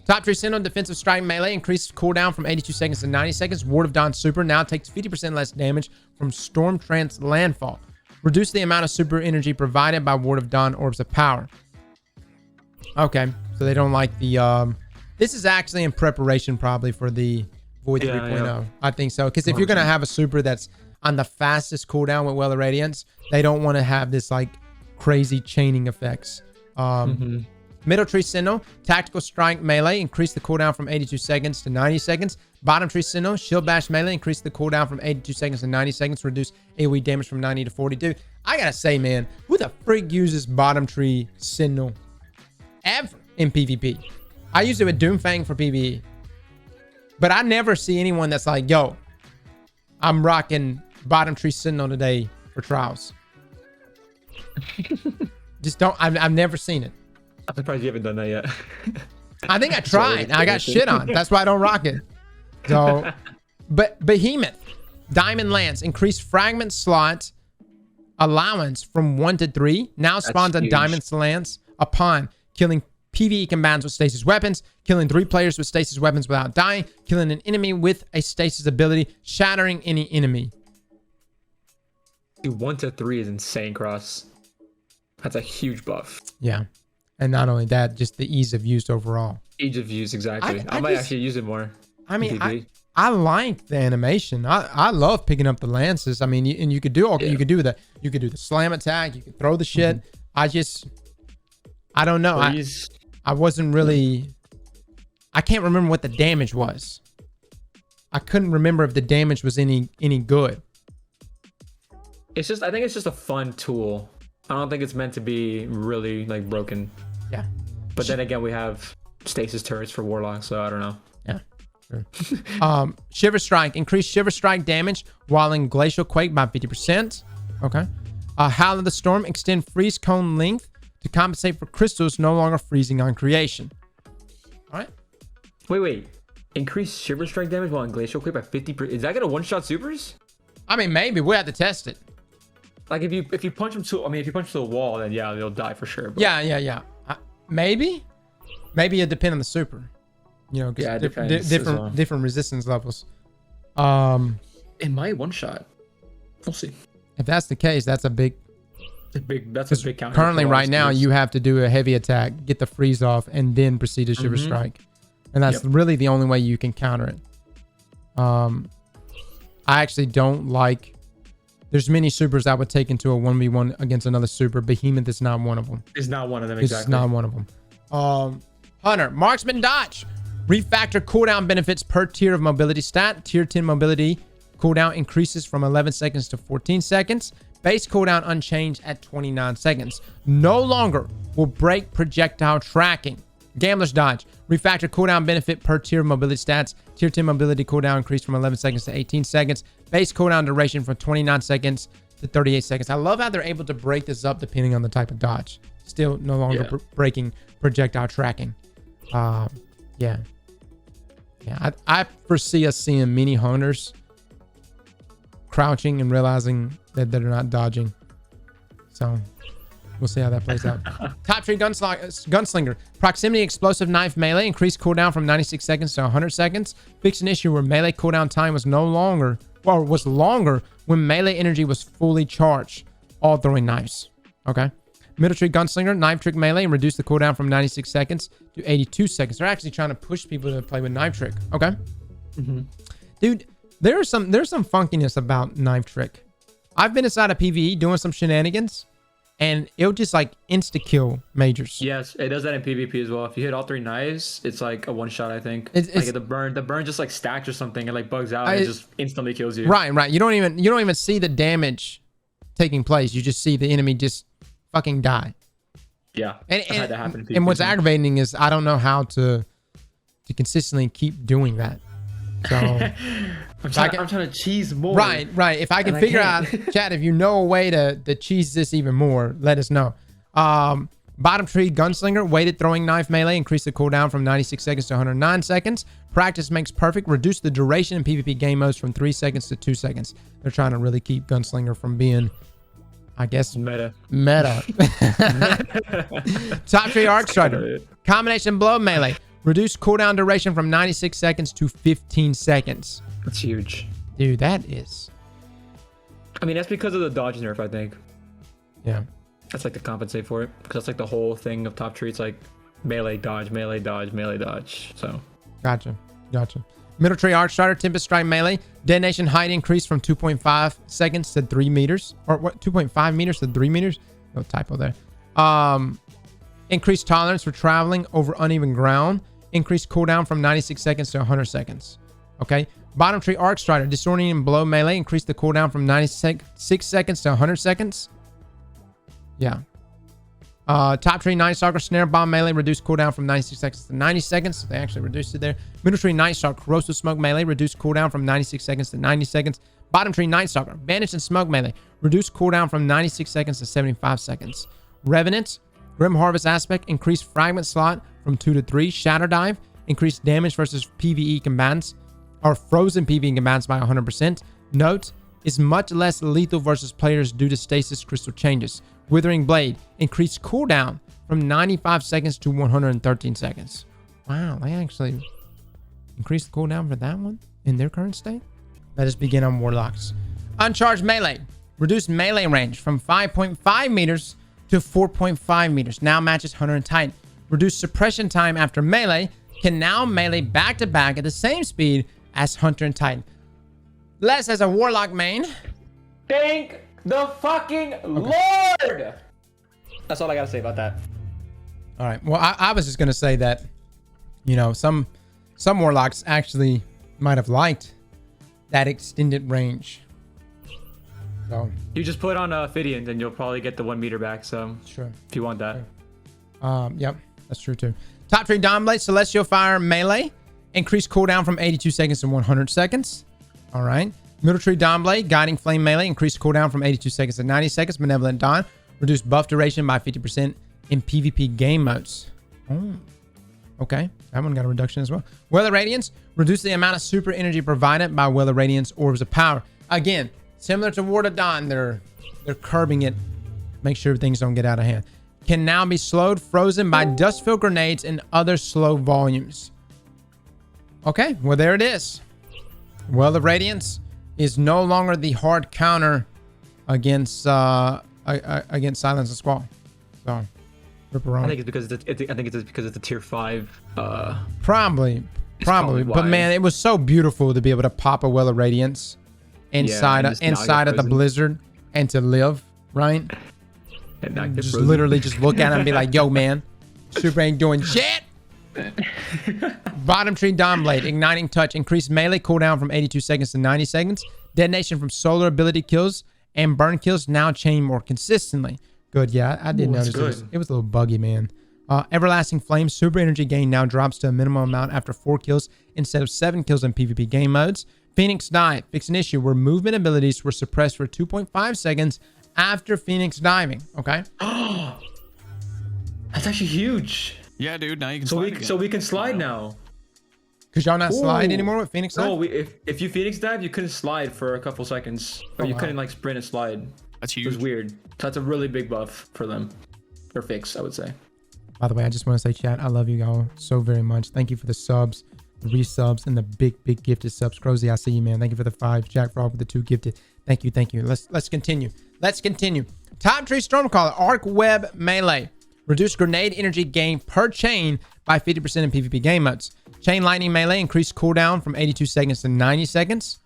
Top Tree Sentinel Defensive Strike Melee increased cooldown from 82 seconds to 90 seconds. Ward of Dawn Super now takes 50% less damage from Storm Trance Landfall. Reduce the amount of super energy provided by Ward of Dawn Orbs of Power. Okay, so they don't like the... this is actually in preparation probably for the Void 3.0. Yeah. I think so. Because if you're going to have a super that's on the fastest cooldown with Well of Radiance, they don't want to have this like crazy chaining effects. Middle Tree Sentinel, Tactical Strike Melee, increase the cooldown from 82 seconds to 90 seconds. Bottom Tree Sentinel, Shield Bash Melee, increase the cooldown from 82 seconds to 90 seconds, reduce AoE damage from 90 to 42. I gotta say, man, who the frig uses Bottom Tree Sentinel ever in PvP? I use it with Doomfang for PvE. But I never see anyone that's like, yo, I'm rocking Bottom Tree Sentinel today for trials. Just don't, I've never seen it. I'm surprised you haven't done that yet. I think I tried. I got shit on. That's why I don't rock it. So, but Behemoth, Diamond Lance, increased fragment slot allowance from 1 to 3. Now spawns a Diamond Lance upon killing PvE combats with stasis weapons, killing 3 players with stasis weapons without dying, killing an enemy with a stasis ability, shattering any enemy. Dude, 1 to 3 is insane, Cross. That's a huge buff. Yeah. And not only that, just the ease of use overall. Ease of use, exactly. I might actually use it more. I mean, I like the animation. I love picking up the lances. I mean, and you could do all, you could do the slam attack, you could throw the shit. I don't know. I wasn't really, I can't remember what the damage was. I couldn't remember if the damage was any good. It's just, I think it's just a fun tool. I don't think it's meant to be really like broken. Yeah. But then again, we have stasis turrets for Warlocks, so I don't know. Yeah. Sure. Shiver Strike. Increase Shiver Strike damage while in Glacial Quake by 50%. Okay. Howl of the Storm. Extend freeze cone length to compensate for crystals no longer freezing on creation. All right. Wait. Increase super strike damage while in glacial quick by 50%. Is that gonna one-shot supers? I mean, maybe we have to test it. Like if you punch them to, if you punch to the wall, then yeah, they'll die for sure. But... Yeah. Maybe it depends on the super. You know, yeah, different resistance levels. It might one-shot. We'll see. If that's the case, that's a big counter. Currently, right now, you have to do a heavy attack, get the freeze off, and then proceed to super strike. And that's really the only way you can counter it. I actually don't like... There's many supers I would take into a 1v1 against another super. Behemoth is not one of them. It's not one of them, exactly. It's not one of them. Hunter, Marksman Dodge. Refactor cooldown benefits per tier of mobility stat. Tier 10 mobility cooldown increases from 11 seconds to 14 seconds. Base cooldown unchanged at 29 seconds. No longer will break projectile tracking. Gambler's Dodge. Refactor cooldown benefit per tier of mobility stats. Tier 10 mobility cooldown increased from 11 seconds to 18 seconds. Base cooldown duration from 29 seconds to 38 seconds. I love how they're able to break this up depending on the type of dodge. Still no longer breaking projectile tracking. Yeah. I foresee us seeing many hunters crouching and realizing that they're not dodging. So... we'll see how that plays out. Top tree Gunslinger. Proximity explosive knife melee. Increased cooldown from 96 seconds to 100 seconds. Fixed an issue where melee cooldown time was longer when melee energy was fully charged. All throwing knives. Okay. Middle tree Gunslinger. Knife trick melee. And reduce the cooldown from 96 seconds to 82 seconds. They're actually trying to push people to play with knife trick. Okay. Dude, there's some funkiness about knife trick. I've been inside of PvE doing some shenanigans. And it'll just like insta-kill majors. Yes, it does that in PvP as well. If you hit all 3 knives, it's like a one-shot, I think. It's like the burn just like stacks or something and like bugs out and it just instantly kills you. Right. You don't even see the damage taking place. You just see the enemy just fucking die. Yeah. And I've had that happen in PvP. And what's aggravating is I don't know how to consistently keep doing that. So I'm trying to cheese more. Right. If I can figure out, chat, if you know a way to cheese this even more, let us know. Bottom tree Gunslinger. Weighted throwing knife melee. Increase the cooldown from 96 seconds to 109 seconds. Practice makes perfect. Reduce the duration in PvP game modes from 3 seconds to 2 seconds. They're trying to really keep Gunslinger from being, I guess, meta. Top tree Arc Strider. Combination blow melee. Reduce cooldown duration from 96 seconds to 15 seconds. That's huge. Dude, that is... I mean, that's because of the dodge nerf, I think. Yeah. That's like to compensate for it. Because that's like the whole thing of top tree. It's like melee, dodge, melee, dodge, melee, dodge. So. Gotcha. Middle tree Arc Strider, Tempest Strike melee. Detonation height increased from 2.5 seconds to 3 meters. Or what? 2.5 meters to 3 meters? No typo there. Increased tolerance for traveling over uneven ground. Increased cooldown from 96 seconds to 100 seconds. Okay. Bottom tree Arc Strider. Disorienting blow melee. Increased the cooldown from 96 seconds to 100 seconds. Yeah. Top tree Night Stalker. Snare Bomb melee. Reduced cooldown from 96 seconds to 90 seconds. They actually reduced it there. Middle tree Night Stalker. Corrosive Smoke melee. Reduced cooldown from 96 seconds to 90 seconds. Bottom tree Night Stalker. Bandage and Smoke melee. Reduced cooldown from 96 seconds to 75 seconds. Revenant. Grim Harvest Aspect. Increased fragment slot from 2 to 3. Shatter Dive. Increased damage versus PvE combatants or frozen PvE combatants by 100%. Note, is much less lethal versus players due to stasis crystal changes. Withering Blade. Increased cooldown from 95 seconds to 113 seconds. Wow, they actually increased the cooldown for that one in their current state. Let us begin on Warlocks. Uncharged Melee. Reduced melee range from 5.5 meters to 4.5 meters. Now matches Hunter and Titan. Reduced suppression time after melee. Can now melee back to back at the same speed as Hunter and Titan. Les as a Warlock main. Thank the fucking Lord! That's all I gotta say about that. All right. Well, I was just gonna say that, you know, some Warlocks actually might have liked that extended range. So you just put on Fidians and you'll probably get the 1 meter back. So sure, if you want that. Sure. Yep, that's true too. Top tree Dawnblade, Celestial Fire melee. Increased cooldown from 82 seconds to 100 seconds. All right. Middle tree Dawnblade, Guiding Flame melee. Increased cooldown from 82 seconds to 90 seconds. Benevolent Dawn. Reduced buff duration by 50% in PvP game modes. Oh. Okay, that one got a reduction as well. Well of Radiance, reduce the amount of super energy provided by Well of Radiance orbs of power. Again, similar to Ward of Dawn, they're curbing it. Make sure things don't get out of hand. Can now be slowed, frozen by dust-filled grenades and other slow volumes. Okay, well there it is. Well of Radiance is no longer the hard counter against Silence and Squall. So, I think it's because it's a tier 5. Probably. But man, it was so beautiful to be able to pop a Well of Radiance inside of the blizzard and to live, right? And not get just frozen. literally just look at him and be like, yo man, super ain't doing shit. Bottom tree Dawn Blade, igniting touch, increased melee cooldown from 82 seconds to 90 seconds. Detonation from solar ability kills and burn kills now chain more consistently. Good, yeah, I did notice it was a little buggy, man. Everlasting Flame, super energy gain now drops to a minimum amount after 4 kills instead of 7 kills in PvP game modes. Phoenix Dive, fix an issue where movement abilities were suppressed for 2.5 seconds after Phoenix diving. Okay. That's actually huge. Yeah, dude. Now you can slide again. So we can slide now. Cause y'all not slide anymore with Phoenix Dive? No, if you Phoenix dive, you couldn't slide for a couple seconds, or you couldn't like sprint and slide. That's huge. It was weird. So that's a really big buff for them, or fix, I would say. By the way, I just want to say, chat, I love you all so very much. Thank you for the subs, the resubs, and the big gifted subs. Crozy, I see you, man. Thank you for the 5. Jack Frog with the 2 gifted. Thank you. Let's continue. Top tree Stormcaller, Arc Web Melee. Reduce grenade energy gain per chain by 50% in PvP game modes. Chain Lightning Melee, increased cooldown from 82 seconds to 90 seconds.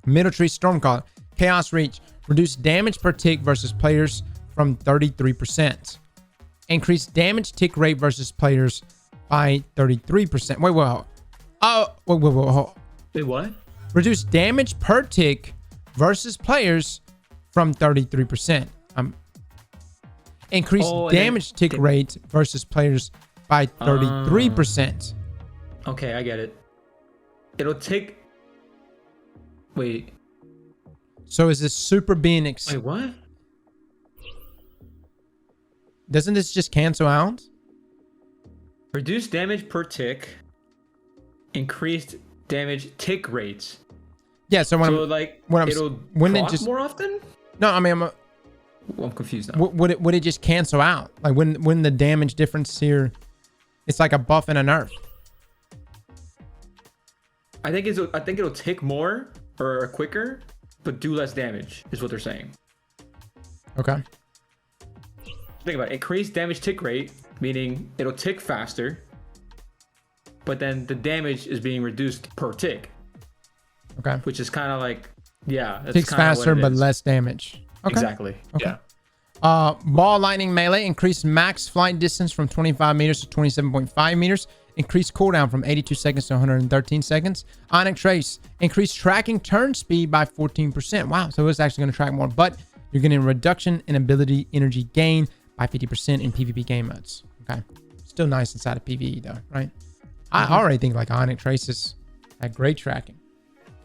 Middle tree Stormcaller, Chaos Reach. Reduce damage per tick versus players from 33%. Increase damage tick rate versus players by 33%. Wait, what? Reduce damage per tick versus players from 33%. Increase damage tick rate versus players by 33%. Okay, I get it. It'll take... Wait. So is this super being... Wait, what? Doesn't this just cancel out? Reduce damage per tick. Increased damage tick rates. Yeah, so when it'll proc more often? No, I mean... I'm confused now. Would it just cancel out? Like when the damage difference here, it's like a buff and a nerf. I think it'll tick more or quicker, but do less damage is what they're saying. Okay. Think about it. Increased damage tick rate, meaning it'll tick faster, but then the damage is being reduced per tick. Okay. Which is kind of like, yeah. Ticks faster but less damage. Okay. Exactly. Okay. Yeah. Ball Lightning Melee, increased max flight distance from 25 meters to 27.5 meters. Increased cooldown from 82 seconds to 113 seconds. Ionic Trace, increased tracking turn speed by 14%. Wow, so it's actually going to track more, but you're getting a reduction in ability energy gain by 50% in PvP game modes. Okay. Still nice inside of PvE though, right? I already think like Ionic Traces had great tracking.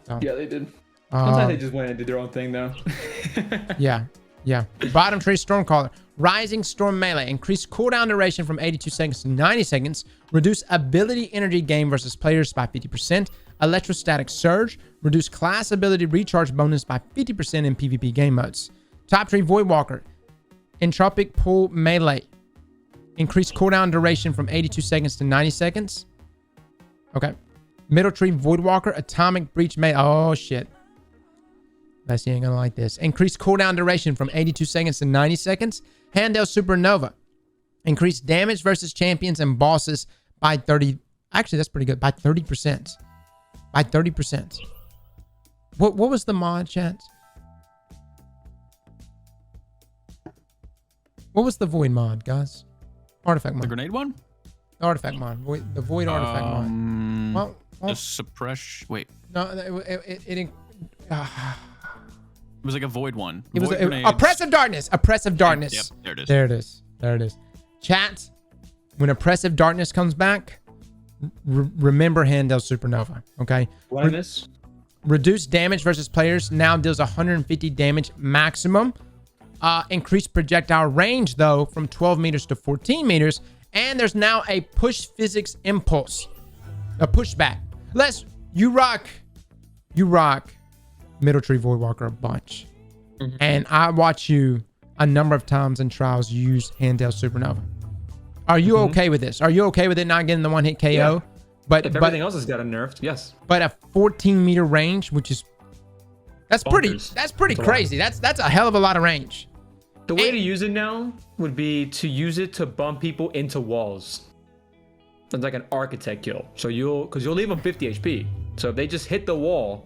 So, yeah, they did. Sometimes they just went and did their own thing though. Yeah. Bottom tree Stormcaller, Rising Storm Melee, increased cooldown duration from 82 seconds to 90 seconds. Reduce ability energy gain versus players by 50%. Electrostatic Surge, reduce class ability recharge bonus by 50% in PvP game modes. Top tree Voidwalker, Entropic Pull Melee, increased cooldown duration from 82 seconds to 90 seconds. Okay. Middle tree Voidwalker, Atomic Breach Melee. Oh shit. Bessie ain't gonna like this. Increased cooldown duration from 82 seconds to 90 seconds. Handel Supernova, increased damage versus champions and bosses by 30. Actually, that's pretty good. By 30%. By 30%. What was the mod, chat? What was the Void mod, guys? Artifact mod. The grenade one? Artifact mod. The Void artifact mod. Well, the suppress. Wait. No, it was like a void one. It was Oppressive Darkness. Oppressive Darkness. Yep, there it is. There it is. Chat, when Oppressive Darkness comes back, remember Handel Supernova, okay? What is this? Reduce damage versus players. Now deals 150 damage maximum. Increased projectile range, though, from 12 meters to 14 meters. And there's now a push physics impulse, a pushback. You rock Middle Tree Voidwalker a bunch. And I watch you a number of times in trials use Handheld Supernova. Are you okay with this? Are you okay with it not getting the one hit KO? Yeah. But if everything else has gotten nerfed, yes. But a 14-meter range, which is that's pretty crazy. That's a hell of a lot of range. The way to use it now would be to use it to bump people into walls. It's like an architect kill. So you'll leave them 50 HP. So if they just hit the wall,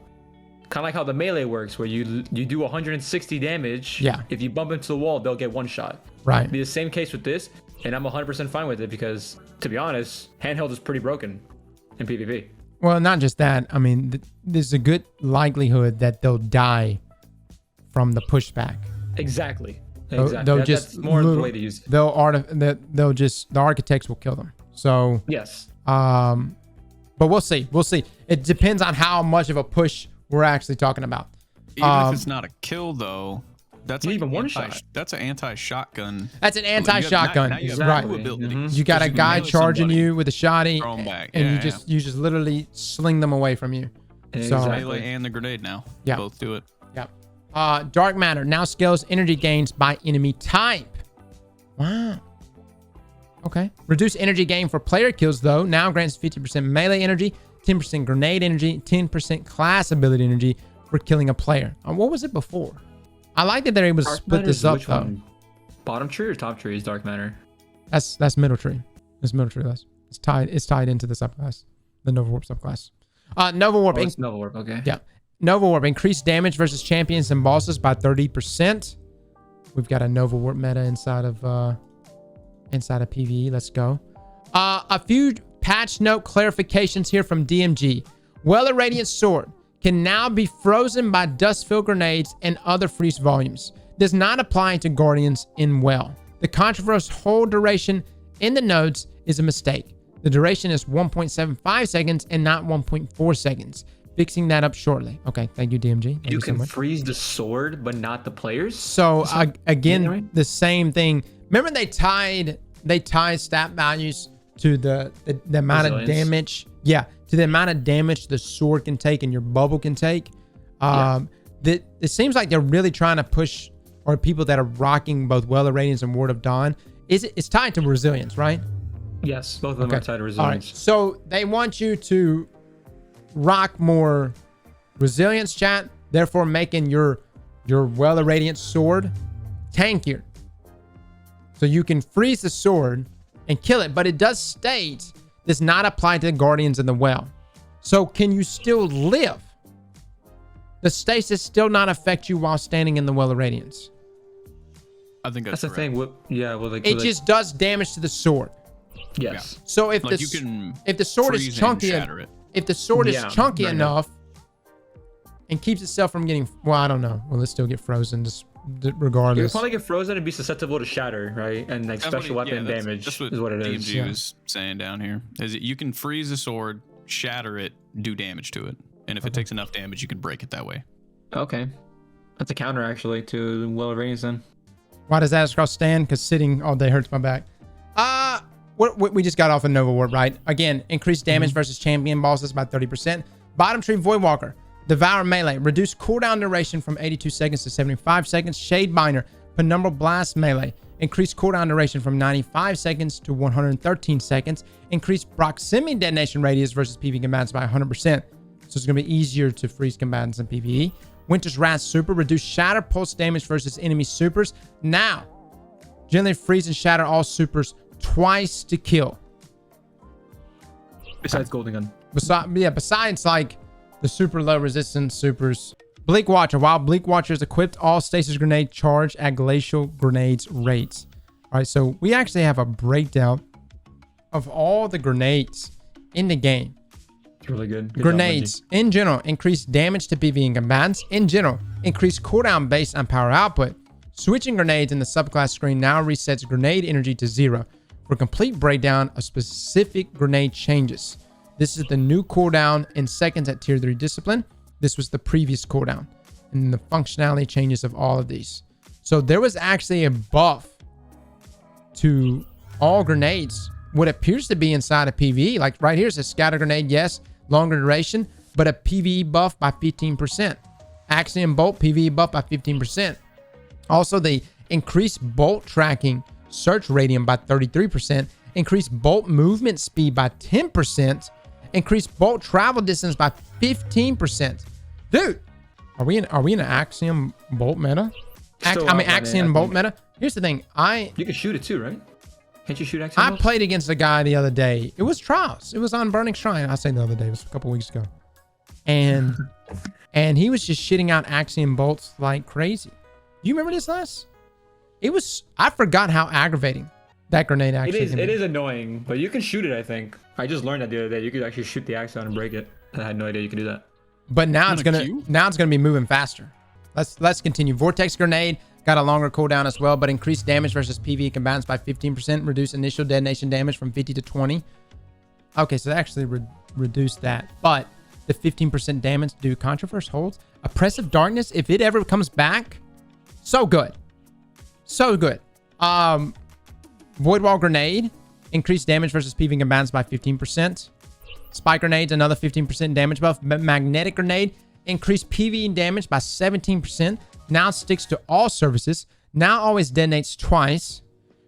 kind of like how the melee works, where you do 160 damage. Yeah. If you bump into the wall, they'll get one shot. Right. It'd be the same case with this, and I'm 100% fine with it because, to be honest, handheld is pretty broken in PvP. Well, not just that. I mean, there's a good likelihood that they'll die from the pushback. Exactly. That's more the way to use it. The architects will kill them. So yes. But we'll see. It depends on how much of a push we're actually talking about. Even if it's not a kill, though, that's like even one shot. That's an anti-shotgun. That's an anti-shotgun. Now you have right. abilities. You got a guy charging you with a shotty, and you just literally sling them away from you. Exactly. So, melee and the grenade now. Yeah. Both do it. Yeah. Dark Matter now scales energy gains by enemy type. Wow. Okay. Reduce energy gain for player kills, though. Now grants 50% melee energy, 10% grenade energy, 10% class ability energy for killing a player. What was it before? I like that they're able to split this up, though. One? Bottom tree or top tree is Dark Matter? That's middle tree. That's middle tree. It's tied into the subclass, the Nova Warp subclass. Nova Warp. Nova Warp. Okay. Yeah. Nova Warp. Increased damage versus champions and bosses by 30%. We've got a Nova Warp meta inside of PvE. Let's go. A few patch note clarifications here from DMG. Well Irradiant Sword can now be frozen by dust-filled grenades and other freeze volumes. Does not apply to Guardians in Well. The controversial hold duration in the nodes is a mistake. The duration is 1.75 seconds and not 1.4 seconds. Fixing that up shortly. Okay, thank you, DMG. Thank you can so freeze the sword, but not the players? So, again, the same thing. Remember they tied stat values to the amount of damage. Yeah, to the amount of damage the sword can take and your bubble can take. It seems like they're really trying to push, or people that are rocking both Well of Radiance and Ward of Dawn. It's tied to resilience, right? Yes, both of them are tied to resilience. All right. So they want you to rock more resilience, chat, therefore making your Well of Radiance sword tankier. So you can freeze the sword and kill it, but it does state does not apply to the Guardians in the Well. So can you still live? The stasis still not affect you while standing in the Well of Radiance? I think that's the thing. It just does damage to the sword. Yes. Yeah. So if the sword is chunky, enough and keeps itself from getting, well, I don't know. Will it still get frozen? Just regardless. It'll probably get frozen and be susceptible to shatter, right? And like special weapon damage is what it is. DMG was saying down here is that you can freeze a sword, shatter it, do damage to it, and if it takes enough damage, you can break it that way. Okay, that's a counter actually to Well of Radiance then. Why does Aztecross stand? Because sitting all day hurts my back. We just got off of Nova Warp, right? Again, increased damage versus champion bosses by 30%. Bottom tree Voidwalker. Devour Melee. Reduce cooldown duration from 82 seconds to 75 seconds. Shade Binder. Penumbral Blast Melee. Increase cooldown duration from 95 seconds to 113 seconds. Increase proximity detonation radius versus PvE combatants by 100%. So it's going to be easier to freeze combatants in PvE. Winter's Wrath Super. Reduce shatter pulse damage versus enemy supers. Now, generally freeze and shatter all supers twice to kill. Besides Golden Gun. Besides like the super low resistance supers. Bleak Watcher. While Bleak Watcher is equipped, all stasis grenade charge at glacial grenades rates. All right, so we actually have a breakdown of all the grenades in the game. It's really good. Grenades in general increase damage to PvE combatants. In general, increase cooldown based on power output. Switching grenades in the subclass screen now resets grenade energy to 0. For complete breakdown of specific grenade changes. This is the new cooldown in seconds at tier 3 discipline. This was the previous cooldown. And the functionality changes of all of these. So there was actually a buff to all grenades what appears to be inside of PvE. Like right here, it says scatter grenade, yes, longer duration, but a PvE buff by 15%. Axiom bolt, PvE buff by 15%. Also, the increased bolt tracking search radius by 33%, increased bolt movement speed by 10%, increased bolt travel distance by 15%. Dude, are we in an Axiom bolt meta? Axiom bolt meta. Here's the thing. You can shoot it too, right? Can't you shoot Axiom I bolts? played against a guy the other day. It was trials. It was on Burning Shrine. I say the other day. It was a couple weeks ago. And he was just shitting out Axiom bolts like crazy. Do you remember this, Les? I forgot how aggravating that grenade actually is. It is annoying, but you can shoot it, I think. I just learned that the other day. You could actually shoot the Axiom and break it. I had no idea you could do that. But now it's gonna be moving faster. Let's continue. Vortex grenade got a longer cooldown as well, but increased damage versus PvE combatants by 15%. Reduce initial detonation damage from 50 to 20. Okay, so they actually reduced that, but the 15% damage due to controversy holds. Oppressive darkness, if it ever comes back, so good. So good. Void wall grenade, increased damage versus PvE combatants by 15%. Spike grenades, another 15% damage buff. Magnetic grenade, increased PvE damage by 17%. Now sticks to all surfaces. Now always detonates twice.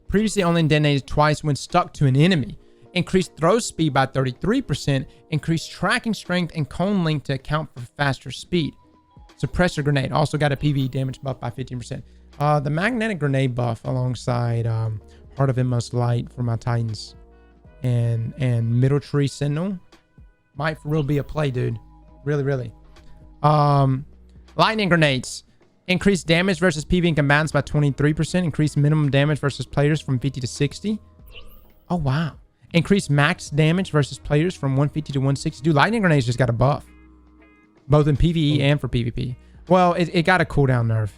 Previously only detonated twice when stuck to an enemy. Increased throw speed by 33%. Increased tracking strength and cone length to account for faster speed. Suppressor grenade also got a PvE damage buff by 15%. The magnetic grenade buff alongside Heart of Inmost Light for my Titans and Middle Tree Sentinel might for real be a play, dude. Really, really. Lightning grenades. Increased damage versus PvE combatants by 23%. Increased minimum damage versus players from 50 to 60. Oh, wow. Increased max damage versus players from 150 to 160. Dude, lightning grenades just got a buff. Both in PvE and for PvP. Well, it got a cooldown nerf.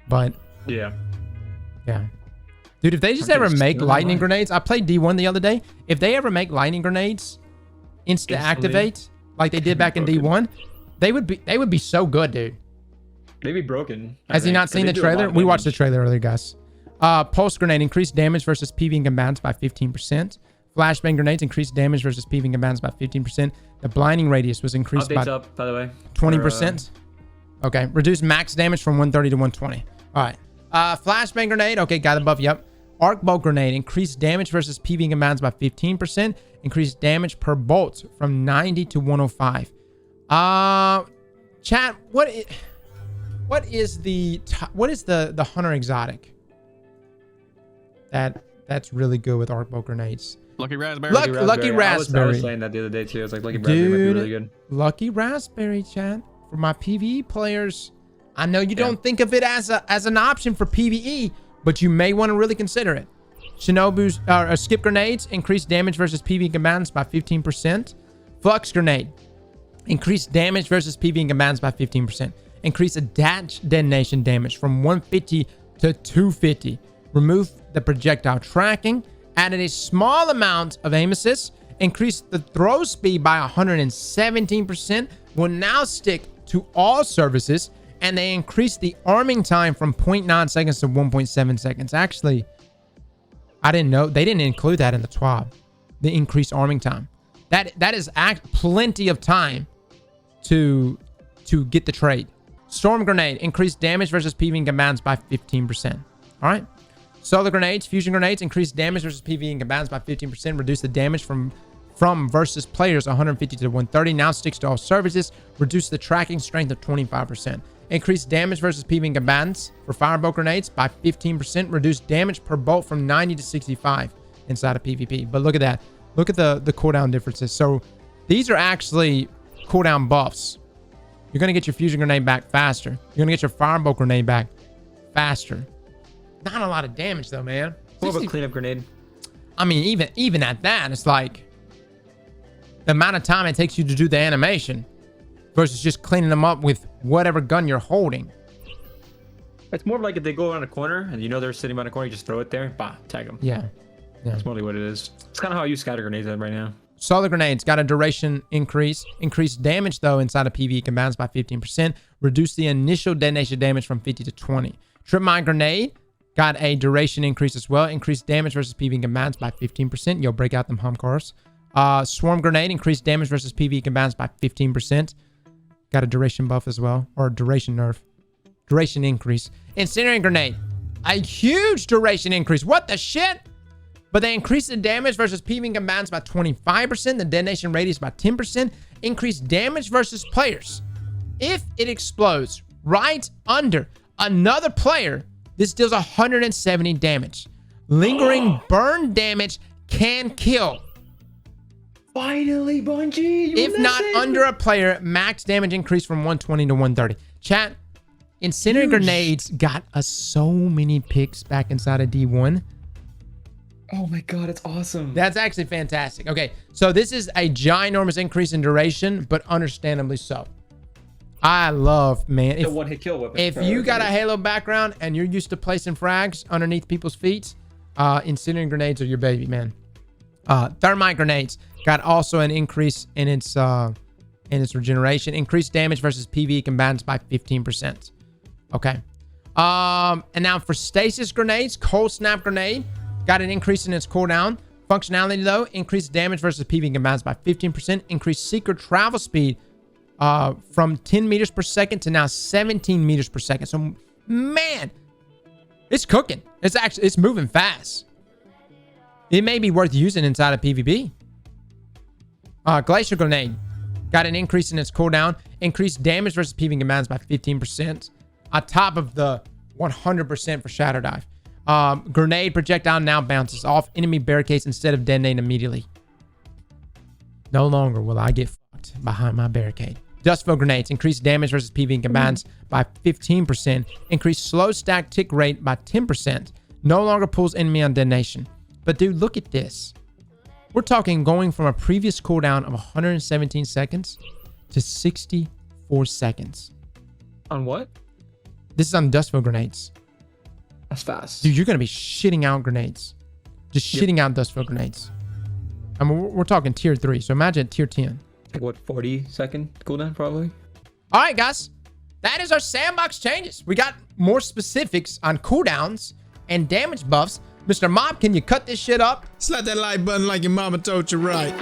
But... yeah. Dude, if they just ever make lightning grenades... I played D1 the other day. If they ever make lightning grenades... Insta activate... like they did back in D1... They would be so good, dude. They'd be broken. Has he not seen the trailer? We watched the trailer earlier, guys. Pulse grenade, increased damage versus PvE combatants by 15%. Flashbang grenades, increased damage versus PvE combatants by 15%. The blinding radius was increased by up, by the way. 20%. Okay, reduced max damage from 130 to 120. All right. Flashbang grenade, okay, got a buff, yep. Arc bolt grenade, increased damage versus PvE combatants by 15%. Increased damage per bolt from 90 to 105. Chat, what is the hunter exotic that's really good with arc bolt grenades? Lucky Raspberry. Lucky Raspberry. I was saying that the other day too. I was like, Lucky Raspberry might be really good. Lucky Raspberry, chat. For my PvE players, I know you don't think of it as an option for PvE, but you may want to really consider it. Shinobu's skip grenades, increased damage versus PvE combatants by 15%. Flux grenade, increased damage versus PvE combatants by 15%. Increase attached detonation damage from 150 to 250. Remove the projectile tracking. Added a small amount of aim assist. Increased the throw speed by 117%. Will now stick to all surfaces. And they increased the arming time from 0.9 seconds to 1.7 seconds. Actually, I didn't know. They didn't include that in the TWAB. The increased arming time. That is plenty of time to get the trade. Storm grenade, increased damage versus PvE combatants by 15%. All right. Solar grenades, fusion grenades, increased damage versus PvE combatants by 15%. Reduce the damage from versus players 150 to 130. Now sticks to all surfaces. Reduce the tracking strength of 25%. Increased damage versus PvE combatants for firebolt grenades by 15%. Reduce damage per bolt from 90 to 65 inside of PvP. But look at that. Look at the cooldown differences. So these are actually cooldown buffs. You're going to get your fusion grenade back faster. You're going to get your firebolt grenade back faster. Not a lot of damage though, man. More of a cleanup grenade. I mean, even at that, it's like the amount of time it takes you to do the animation versus just cleaning them up with whatever gun you're holding. It's more of like if they go around a corner and you know they're sitting around a corner, you just throw it there, bah, tag them. Yeah. That's mostly what it is. It's kind of how I use scatter grenades right now. Solar grenades got a duration increase. Increased damage, though, inside of PvE combatants by 15%. Reduce the initial detonation damage from 50 to 20. Trip mine grenade got a duration increase as well. Increased damage versus PvE combatants by 15%. Yo, break out them Humcars. Swarm Grenade, increased damage versus PvE combatants by 15%. Got a duration buff as well, or duration nerf. Duration increase. Incendiary Grenade, a huge duration increase. What the shit? But they increased the damage versus PvE combatants by 25%, the detonation radius by 10%, increased damage versus players. If it explodes right under another player, this deals 170 damage. Lingering burn damage can kill. Finally, Bungie. If not under a player, max damage increase from 120 to 130. Chat, Incendiary Grenades got us so many picks back inside of D1. Oh my god, it's awesome. That's actually fantastic. Okay, so this is a ginormous increase in duration, but understandably so. I love, man. The one-hit kill weapon. If you got a Halo background and you're used to placing frags underneath people's feet, Incendiary Grenades are your baby, man. Thermite Grenades got also an increase in its regeneration. Increased damage versus PvE combatants by 15%. Okay. And now for Stasis Grenades, Cold Snap Grenade got an increase in its cooldown. Functionality, though, increased damage versus PvE combatants by 15%. Increased Seeker travel speed from 10 meters per second to now 17 meters per second. So, man, it's cooking. It's moving fast. It may be worth using inside of PvP. Glacier Grenade got an increase in its cooldown. Increased damage versus PvE combatants by 15%. On top of the 100% for Shadow Dive. Grenade projectile now bounces off enemy barricades instead of detonating immediately. No longer will I get fucked behind my barricade. Dustflow Grenades increased damage versus PvE combatants by 15%. Increased slow stack tick rate by 10%. No longer pulls enemy on detonation. But dude, look at this. We're talking going from a previous cooldown of 117 seconds to 64 seconds. On what? This is on Dustflow Grenades. That's fast. Dude, you're going to be shitting out grenades. Just shitting out Dustflow Grenades. I mean, we're talking tier 3. So imagine tier 10. Like what, 40-second cooldown probably? All right, guys. That is our sandbox changes. We got more specifics on cooldowns and damage buffs. Mr. Mob, can you cut this shit up? Slap that like button like your mama told you right.